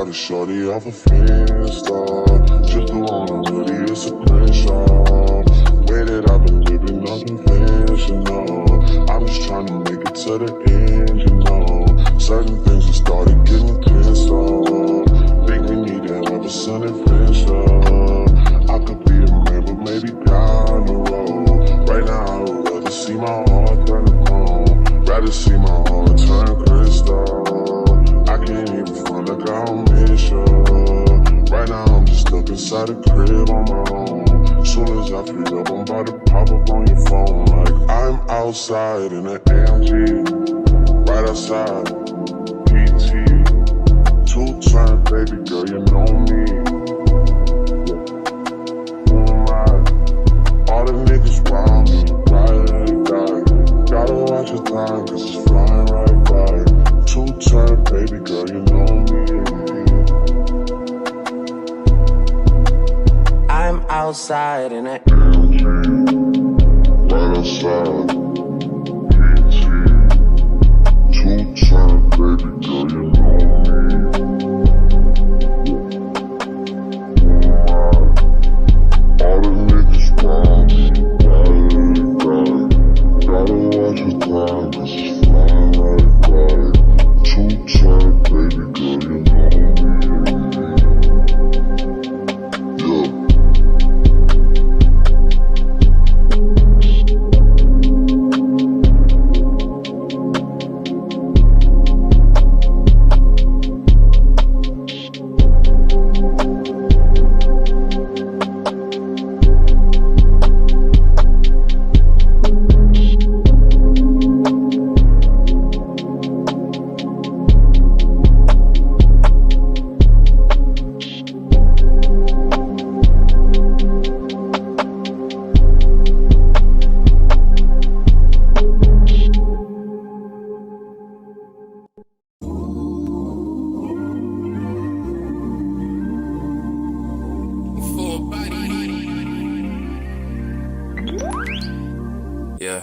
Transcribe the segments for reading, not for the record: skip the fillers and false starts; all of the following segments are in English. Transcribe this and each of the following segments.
got a shorty off a Finsta. Just threw on a hoodie, it's a Crenshaw. Way that I've been living unconventional. I'm just trying to make it to the end, you know. Certain things have started getting pissed off. Think we need to have a sun adventure. I could be a man, but maybe down the road. Right now I would rather see my heart turn to chrome. Rather see my heart turn crystal. I can't even front like I don't miss you. Right now I'm just stuck inside the crib on my own. Soon as I free up, I'm about to pop up on your phone. Like I'm outside in an AMG, right outside PT. Two-turn, baby girl, you know me. Who am I? All the niggas round me, right like that. Gotta watch your time, cause it's flying right by. Two-turn, baby girl, you know me. I'm outside in an AMG, right outside PT. Two-turn, baby girl, you know me. All the niggas round me, right. Gotta watch your time, cause it's flying right by. Two-turn, baby girl, you know me. Yeah.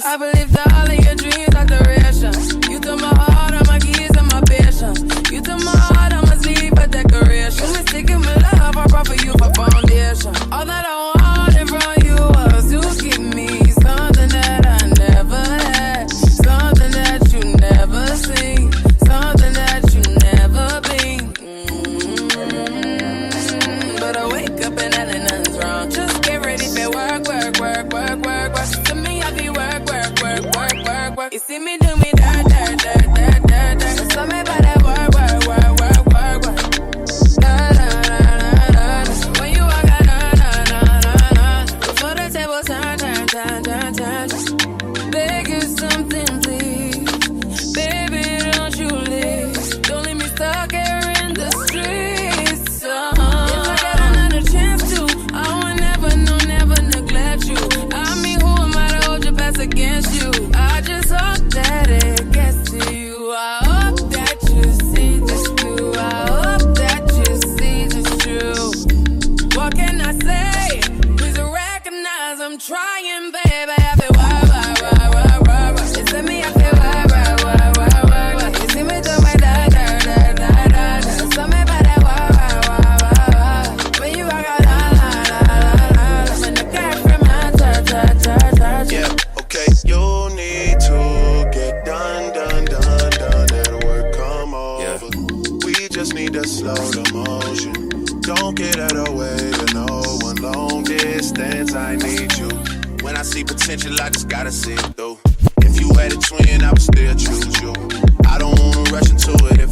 I believe that all of your dreams are duration. You took my heart, all my keys, and my patience. You took my heart, I must leave a decoration. You mistaken my love, I brought for you for foundation. All that I wanted from you was to give me something that I never had, something that you never seen, something that you never been. But I wake up and nothing's wrong. Just get ready for work, work, work, work, work, work. To me, I be work, work, work, work, work, work. You see me do me dirt, dirt, dirt, dirt, dirt, dirt. So me by that work, work, work, work, work, work. Da, da, da, da, da, da. When you walk out, da, da, da, da, da. Before the table turn, turn, turn, turn, turn. Beg you something, please. Baby, don't you leave. Don't leave me stuck here in the streets. If I get another chance to, I will never, no, never neglect you. I mean, who am I to hold your best against you? I just hope that it gets to you. I hope that you see this through. I hope that you see this true. What can I say? Please recognize I'm trying, baby. I feel why. You send me, I feel why. You see me do my da da da da da. So me by that why. When you walk out, la la la la. When the cat from my touch. Yeah, okay. You need to get done. That'll work, come over. Yeah. We just need to slow the motion. Don't get out of the way to no one. Long distance, I need you. When I see potential, I just gotta see it through. If you had a twin, I would still choose you. I don't wanna rush into it if